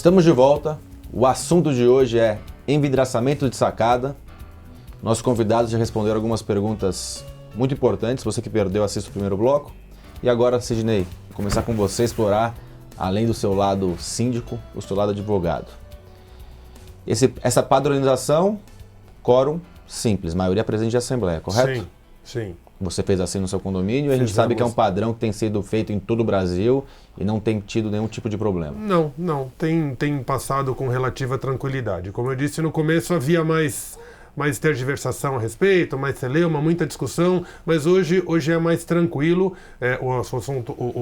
Estamos de volta. O assunto de hoje é envidraçamento de sacada. Nossos convidados já responderam algumas perguntas muito importantes. Você que perdeu, assista o primeiro bloco. E agora, Sidney, vou começar com você a explorar, além do seu lado síndico, o seu lado advogado. Essa padronização, quórum simples, maioria presente de assembleia, correto? Sim. Você fez assim no seu condomínio e a gente sabe que é um padrão que tem sido feito em todo o Brasil e não tem tido nenhum tipo de problema. Não. Tem passado com relativa tranquilidade. Como eu disse no começo, havia mais tergiversação a respeito, mais celeuma, muita discussão, mas hoje é mais tranquilo.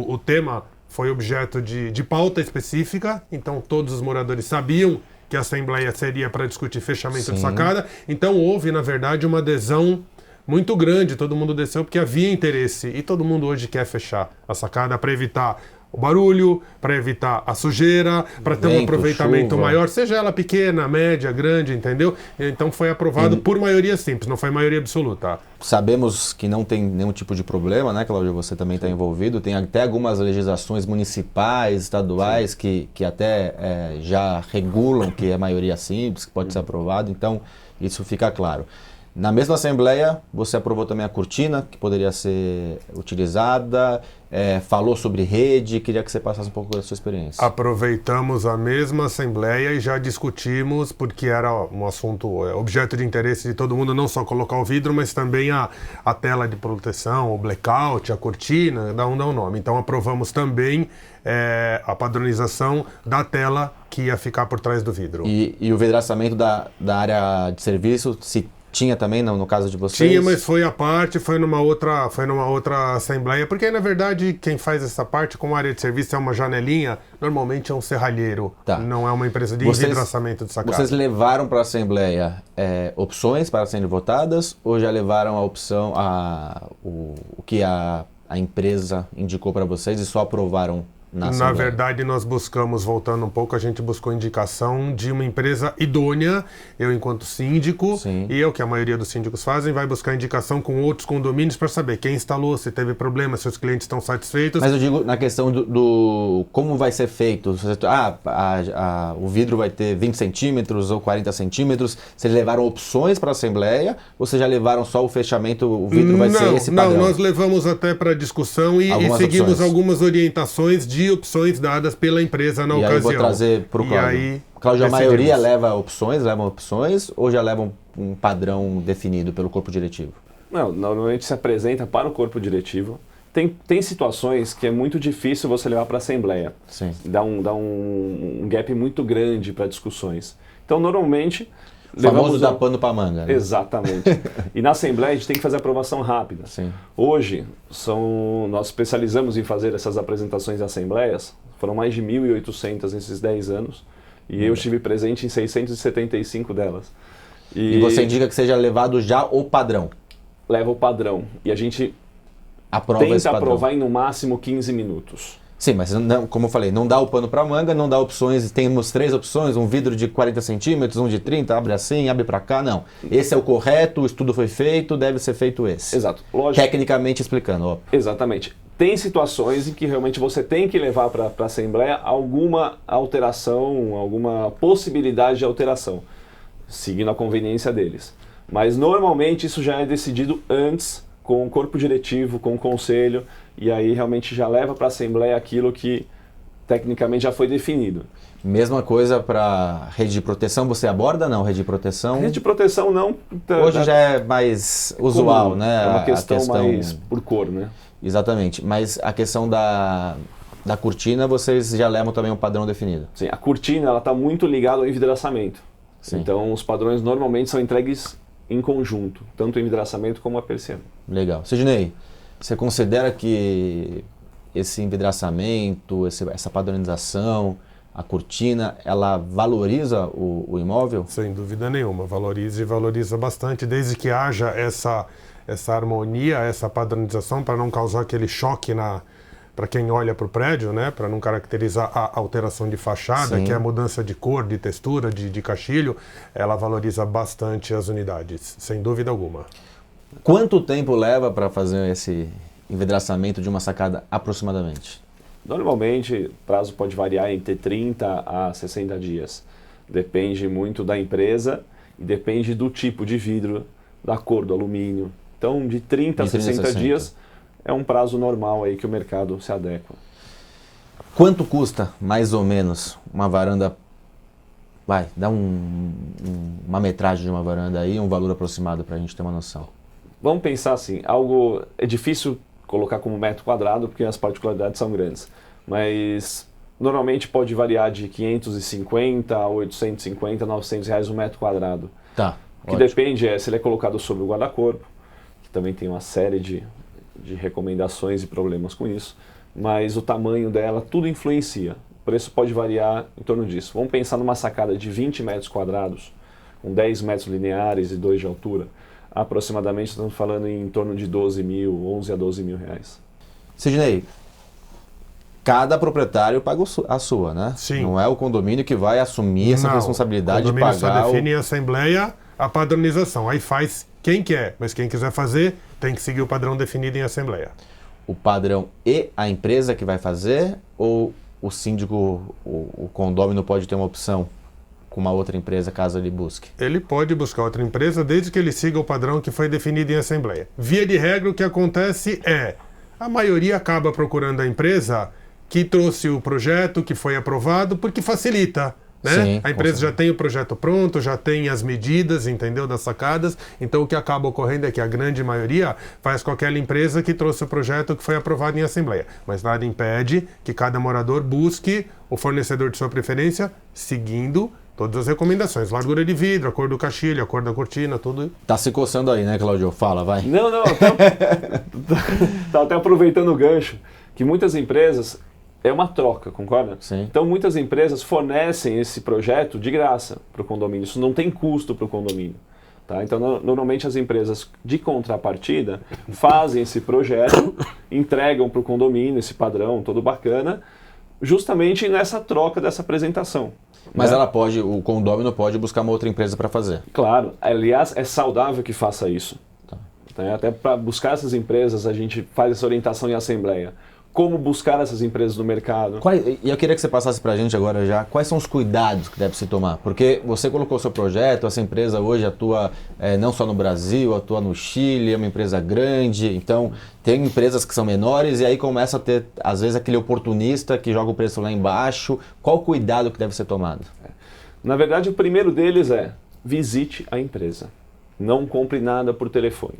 O tema foi objeto de pauta específica, então todos os moradores sabiam que a Assembleia seria para discutir fechamento de sacada, então houve, na verdade, uma adesão muito grande, todo mundo desceu porque havia interesse e todo mundo hoje quer fechar a sacada para evitar o barulho, para evitar a sujeira, para ter um aproveitamento maior, seja ela pequena, média, grande, entendeu? Então foi aprovado por maioria simples, não foi maioria absoluta. Sabemos que não tem nenhum tipo de problema, né, Cláudio? Você também está envolvido. Tem até algumas legislações municipais, estaduais, que até já regulam que é maioria simples, que pode ser aprovado, então isso fica claro. Na mesma Assembleia, você aprovou também a cortina, que poderia ser utilizada, falou sobre rede, queria que você passasse um pouco da sua experiência. Aproveitamos a mesma Assembleia e já discutimos, porque era um assunto, objeto de interesse de todo mundo, não só colocar o vidro, mas também a tela de proteção, o blackout, a cortina, dá um nome. Então aprovamos também a padronização da tela que ia ficar por trás do vidro. E o vidraçamento da área de serviço, se tinha também, no caso de vocês? Tinha, mas foi à parte, foi numa outra assembleia, porque na verdade quem faz essa parte, como área de serviço é uma janelinha, normalmente é um serralheiro, não é uma empresa de envidraçamento de sacada. Vocês levaram para a assembleia opções para serem votadas ou já levaram a opção, o que a empresa indicou para vocês e só aprovaram? Na verdade, nós buscamos, voltando um pouco, a gente buscou indicação de uma empresa idônea, eu enquanto síndico, e o que a maioria dos síndicos fazem, vai buscar indicação com outros condomínios para saber quem instalou, se teve problema, se os clientes estão satisfeitos. Mas eu digo na questão do como vai ser feito. O vidro vai ter 20 centímetros ou 40 centímetros, vocês levaram opções para a Assembleia ou vocês já levaram só o fechamento, o vidro vai ser esse padrão? Não, nós levamos até para discussão e seguimos algumas orientações de opções dadas pela empresa na ocasião. E aí vou trazer para o Cláudio. Cláudio, a maioria levam opções ou já levam um padrão definido pelo corpo diretivo? Não, normalmente se apresenta para o corpo diretivo. Tem situações que é muito difícil você levar para a Assembleia. Sim. Dá um gap muito grande para discussões. Então, normalmente... O famoso dar pano para manga. Né? Exatamente. E na Assembleia a gente tem que fazer aprovação rápida. Sim. Hoje, nós especializamos em fazer essas apresentações em assembleias. Foram mais de 1.800 nesses 10 anos. E eu estive presente em 675 delas. E você indica que seja levado já o padrão? Leva o padrão. E a gente tenta aprovar em no máximo 15 minutos. Sim, mas não, como eu falei, não dá o pano para manga, não dá opções, temos 3 opções, um vidro de 40 centímetros, um de 30, abre assim, abre para cá, não. Esse é o correto, o estudo foi feito, deve ser feito esse. Exato, lógico. Tecnicamente explicando, ó. Exatamente. Tem situações em que realmente você tem que levar para a Assembleia alguma alteração, alguma possibilidade de alteração, seguindo a conveniência deles. Mas normalmente isso já é decidido antes, com o corpo diretivo, com o conselho, e aí realmente já leva para a Assembleia aquilo que tecnicamente já foi definido. Mesma coisa para rede de proteção, você aborda não? Rede de proteção? Rede de proteção não. Hoje já é mais usual, né? É uma questão mais por cor, né? Exatamente, mas a questão da cortina, vocês já levam também um padrão definido? Sim, a cortina está muito ligada ao envidraçamento. Sim. Então os padrões normalmente são entregues em conjunto, tanto o envidraçamento como a persiana. Legal. Sidney, você considera que esse envidraçamento, essa padronização, a cortina, ela valoriza o imóvel? Sem dúvida nenhuma, valoriza bastante, desde que haja essa harmonia, essa padronização, para não causar aquele choque para quem olha para o prédio, né? Para não caracterizar a alteração de fachada, Sim. que é a mudança de cor, de textura, de caixilho, ela valoriza bastante as unidades, sem dúvida alguma. Quanto tempo leva para fazer esse envidraçamento de uma sacada aproximadamente? Normalmente, o prazo pode variar entre 30 a 60 dias. Depende muito da empresa e depende do tipo de vidro, da cor do alumínio. Então, de 30 a 60 dias é um prazo normal aí que o mercado se adequa. Quanto custa, mais ou menos, uma varanda? Vai, dá uma metragem de uma varanda aí, um valor aproximado para a gente ter uma noção. Vamos pensar assim, é difícil colocar como metro quadrado porque as particularidades são grandes, mas normalmente pode variar de 550 a 850, 900 reais o metro quadrado. Tá, O que depende se ele é colocado sobre o guarda-corpo, que também tem uma série de recomendações e problemas com isso, mas o tamanho dela, tudo influencia. O preço pode variar em torno disso. Vamos pensar numa sacada de 20 metros quadrados, com 10 metros lineares e 2 de altura. Aproximadamente estamos falando em torno de 11 a 12 mil reais. Sidney, cada proprietário paga a sua, né? Sim. Não é o condomínio que vai assumir essa responsabilidade de pagar. O condomínio só define em assembleia a padronização. Aí faz quem quer, mas quem quiser fazer tem que seguir o padrão definido em assembleia. O padrão e a empresa que vai fazer, ou o síndico, o condômino pode ter uma opção com uma outra empresa caso ele busque? Ele pode buscar outra empresa desde que ele siga o padrão que foi definido em assembleia. Via de regra, o que acontece a maioria acaba procurando a empresa que trouxe o projeto, que foi aprovado, porque facilita. Né? Sim, a empresa já tem o projeto pronto, já tem as medidas, entendeu, das sacadas. Então o que acaba ocorrendo é que a grande maioria faz com aquela empresa que trouxe o projeto que foi aprovado em assembleia. Mas nada impede que cada morador busque o fornecedor de sua preferência, seguindo todas as recomendações. Largura de vidro, a cor do caixilho, a cor da cortina, tudo. Tá se coçando aí, né, Claudio? Fala, vai. Não, tá até aproveitando o gancho, que muitas empresas é uma troca, concorda? Sim. Então muitas empresas fornecem esse projeto de graça para o condomínio, isso não tem custo para o condomínio. Tá? Então normalmente as empresas de contrapartida fazem esse projeto, entregam para o condomínio esse padrão todo bacana, justamente nessa troca dessa apresentação. Mas né? o condômino pode buscar uma outra empresa para fazer. Claro, aliás é saudável que faça isso. Tá. Até para buscar essas empresas a gente faz essa orientação em assembleia. Como buscar essas empresas no mercado. E eu queria que você passasse para a gente agora já, quais são os cuidados que deve se tomar? Porque você colocou o seu projeto, essa empresa hoje atua não só no Brasil, atua no Chile, é uma empresa grande, então tem empresas que são menores e aí começa a ter, às vezes, aquele oportunista que joga o preço lá embaixo. Qual o cuidado que deve ser tomado? Na verdade, o primeiro deles é visite a empresa. Não compre nada por telefone.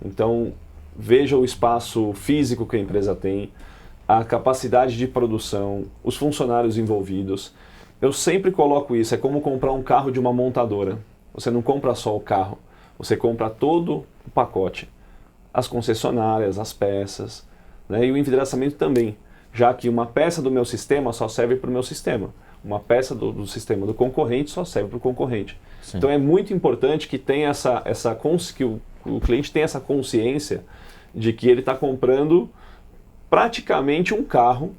Então, veja o espaço físico que a empresa tem, a capacidade de produção, os funcionários envolvidos. Eu sempre coloco isso, é como comprar um carro de uma montadora. Você não compra só o carro, você compra todo o pacote. As concessionárias, as peças, né? E o envidraçamento também, já que uma peça do meu sistema só serve para o meu sistema. Uma peça do sistema do concorrente só serve para o concorrente. Sim. Então é muito importante que tenha que o cliente tenha essa consciência de que ele está comprando praticamente um carro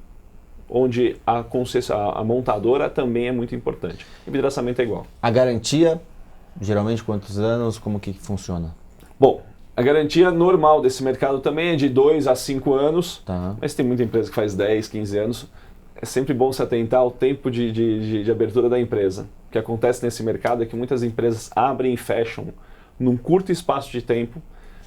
onde a montadora também é muito importante. E o envidraçamento é igual. A garantia, geralmente quantos anos, como que funciona? Bom, a garantia normal desse mercado também é de 2 a 5 anos, tá. Mas tem muita empresa que faz 10, 15 anos. É sempre bom se atentar ao tempo de abertura da empresa. O que acontece nesse mercado é que muitas empresas abrem e fecham num curto espaço de tempo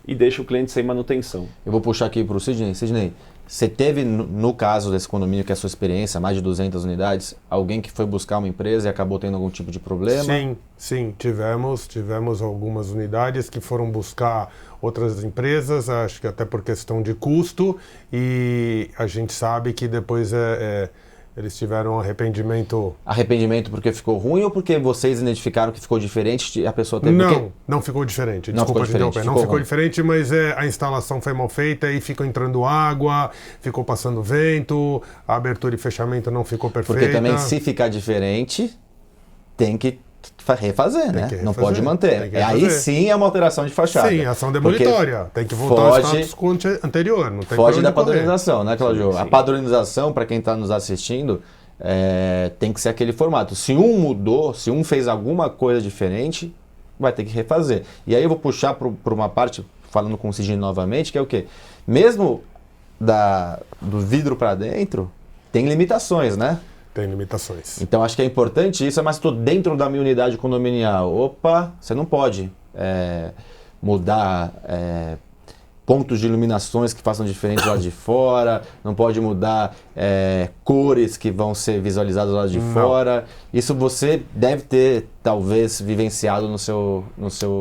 e deixa o cliente sem manutenção. Eu vou puxar aqui para o Sidney. Sidney, você teve, no caso desse condomínio, que é a sua experiência, mais de 200 unidades, alguém que foi buscar uma empresa e acabou tendo algum tipo de problema? Sim. Tivemos algumas unidades que foram buscar outras empresas, acho que até por questão de custo, e a gente sabe que depois eles tiveram um arrependimento. Arrependimento porque ficou ruim ou porque vocês identificaram que ficou diferente e a pessoa teve... Não ficou diferente. Não ficou diferente. Não ficou diferente, mas a instalação foi mal feita e ficou entrando água, ficou passando vento, a abertura e fechamento não ficou perfeita. Porque também se ficar diferente, tem que refazer, né? Não pode manter. Aí sim é uma alteração de fachada. Sim, ação demolitória. Tem que voltar ao status quo anterior. Não tem foge da padronização, né, Claudio? Sim. A padronização, para quem está nos assistindo, tem que ser aquele formato. Se um mudou, se um fez alguma coisa diferente, vai ter que refazer. E aí eu vou puxar para uma parte, falando com o Sidney novamente, que é o quê? Mesmo do vidro para dentro tem limitações, né? Tem limitações. Então acho que é importante isso, mas estou dentro da minha unidade condominial. Opa, você não pode mudar pontos de iluminações que façam diferente do lado de fora, não pode mudar cores que vão ser visualizadas do lado de fora. Isso você deve ter, talvez, vivenciado no seu...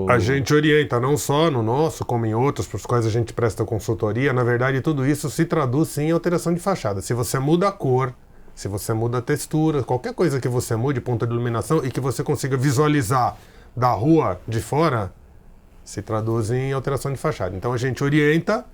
A gente orienta, não só no nosso, como em outros, para os quais a gente presta consultoria. Na verdade, tudo isso se traduz sim em alteração de fachada. Se você muda a cor, se você muda a textura, qualquer coisa que você mude, ponto de iluminação, e que você consiga visualizar da rua de fora, se traduz em alteração de fachada. Então a gente orienta,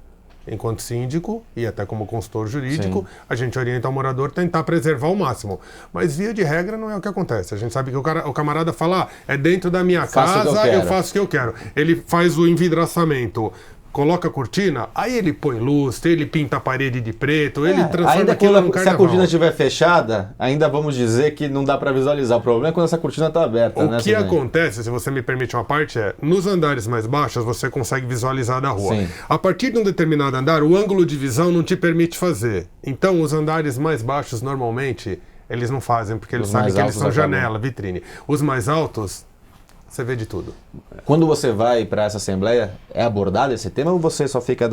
enquanto síndico e até como consultor jurídico, a gente orienta o morador a tentar preservar ao máximo. Mas via de regra não é o que acontece. A gente sabe que o camarada fala, é dentro da minha casa, eu faço o que eu quero. Ele faz o envidraçamento, coloca a cortina, aí ele põe lustre, ele pinta a parede de preto, ele transforma aquilo num carnaval. Se a cortina estiver fechada, ainda vamos dizer que não dá para visualizar. O problema é quando essa cortina está aberta. O que acontece, se você me permite uma parte, nos andares mais baixos você consegue visualizar da rua. Sim. A partir de um determinado andar, o ângulo de visão não te permite fazer. Então, os andares mais baixos, normalmente, eles não fazem, porque eles sabem que eles são janela, vitrine. Os mais altos... Você vê de tudo. Quando você vai para essa assembleia, é abordado esse tema ou você só fica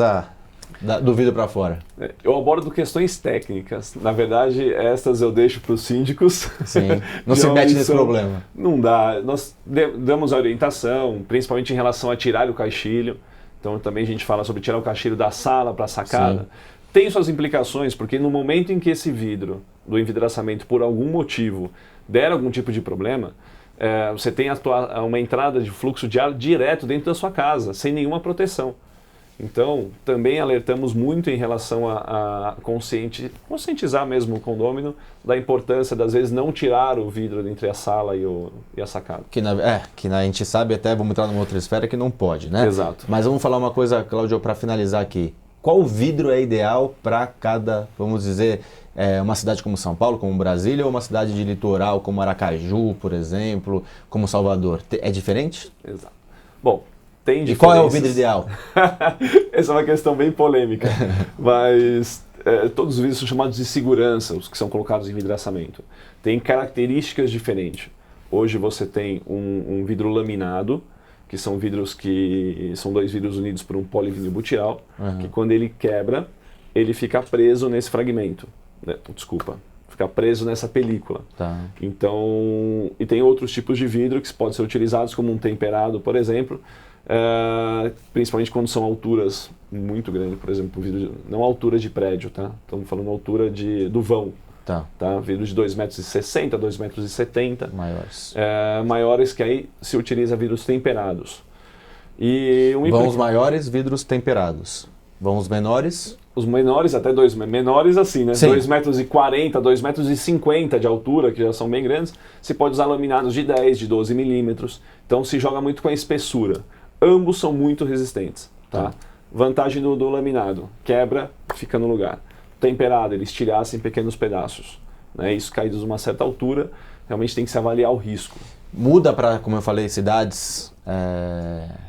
do vidro para fora? Eu abordo questões técnicas. Na verdade, essas eu deixo para os síndicos. Sim. Não se mete nesse problema. Não dá. Nós damos a orientação, principalmente em relação a tirar o caixilho. Então também a gente fala sobre tirar o caixilho da sala para a sacada. Sim. Tem suas implicações, porque no momento em que esse vidro do envidraçamento, por algum motivo, der algum tipo de problema, você tem uma entrada de fluxo de ar direto dentro da sua casa, sem nenhuma proteção. Então, também alertamos muito em relação a conscientizar mesmo o condômino da importância, das vezes, não tirar o vidro entre a sala e a sacada. Que a gente sabe até, vamos entrar numa outra esfera, que não pode, né? Exato. Mas vamos falar uma coisa, Cláudio, para finalizar aqui. Qual vidro é ideal para cada, vamos dizer... uma cidade como São Paulo, como Brasília, ou uma cidade de litoral como Aracaju, por exemplo, como Salvador? É diferente? Exato. Bom, tem diferenças. E qual é o vidro ideal? Essa é uma questão bem polêmica, mas todos os vidros são chamados de segurança, os que são colocados em vidraçamento. Tem características diferentes. Hoje você tem um vidro laminado, que são vidros que são dois vidros unidos por um polivinilbutirol, que quando ele quebra, ele fica preso nesse fragmento. Ficar preso nessa película. Tá. Então, e tem outros tipos de vidro que podem ser utilizados como um temperado, por exemplo, principalmente quando são alturas muito grandes, por exemplo, vidro não altura de prédio, tá? Estamos falando altura do vão. Tá. Vidro de 2,60 m, 2,70 m. Maiores. Maiores, que aí se utiliza vidros temperados. Vão os maiores, vidros temperados. Vão os menores... Os menores, até menores assim, né? 2,40 m, 2,50 m de altura, que já são bem grandes, se pode usar laminados de 10, de 12 milímetros. Então se joga muito com a espessura. Ambos são muito resistentes. Tá? Vantagem do laminado, quebra, fica no lugar. Temperado, ele estilhaça em pequenos pedaços. Né? Isso caídos a uma certa altura, realmente tem que se avaliar o risco. Muda para, como eu falei, cidades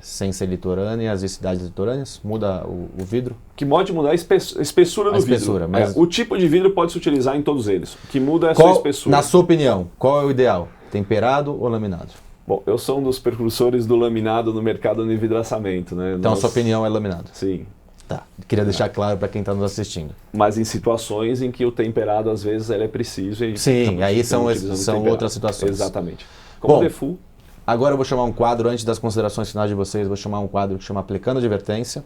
sem ser litorâneas e cidades litorâneas? Muda o vidro? O que pode mudar é a espessura do vidro. Mas... o tipo de vidro pode se utilizar em todos eles. O que muda é a sua espessura. Na sua opinião, qual é o ideal? Temperado ou laminado? Bom, eu sou um dos precursores do laminado no mercado de envidraçamento. Né? Então a sua opinião é laminado? Sim. Tá. Queria deixar claro para quem está nos assistindo. Mas em situações em que o temperado, às vezes, ele é preciso. Sim, aí são outras situações. Exatamente. Como default. Agora eu vou chamar um quadro, antes das considerações finais de vocês, vou chamar um quadro que chama Aplicando Advertência.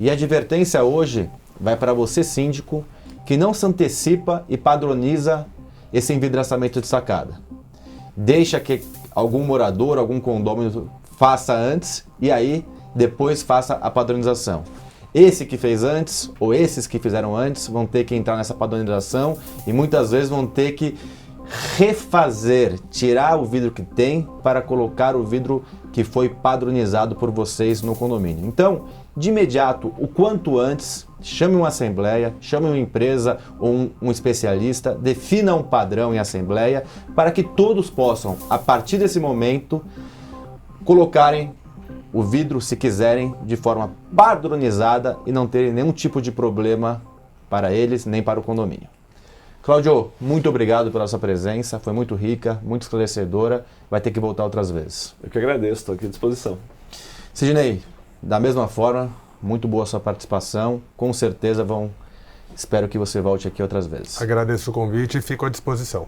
E a advertência hoje vai para você, síndico, que não se antecipa e padroniza esse envidraçamento de sacada. Deixa que algum morador, algum condômino faça antes e aí depois faça a padronização. Esse que fez antes, ou esses que fizeram antes, vão ter que entrar nessa padronização e muitas vezes vão ter que refazer, tirar o vidro que tem para colocar o vidro que foi padronizado por vocês no condomínio. Então, de imediato, o quanto antes, chame uma assembleia, chame uma empresa ou um especialista, defina um padrão em assembleia para que todos possam, a partir desse momento, colocarem o vidro, se quiserem, de forma padronizada e não terem nenhum tipo de problema para eles nem para o condomínio. Cláudio, muito obrigado pela sua presença, foi muito rica, muito esclarecedora, vai ter que voltar outras vezes. Eu que agradeço, estou aqui à disposição. Sidney, da mesma forma, muito boa a sua participação, com certeza espero que você volte aqui outras vezes. Agradeço o convite e fico à disposição.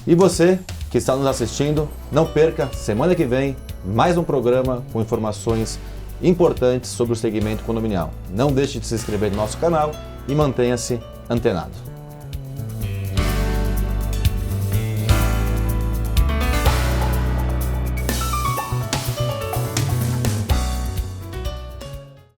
E você que está nos assistindo, não perca, semana que vem, mais um programa com informações importantes sobre o segmento condominial. Não deixe de se inscrever no nosso canal e mantenha-se antenado.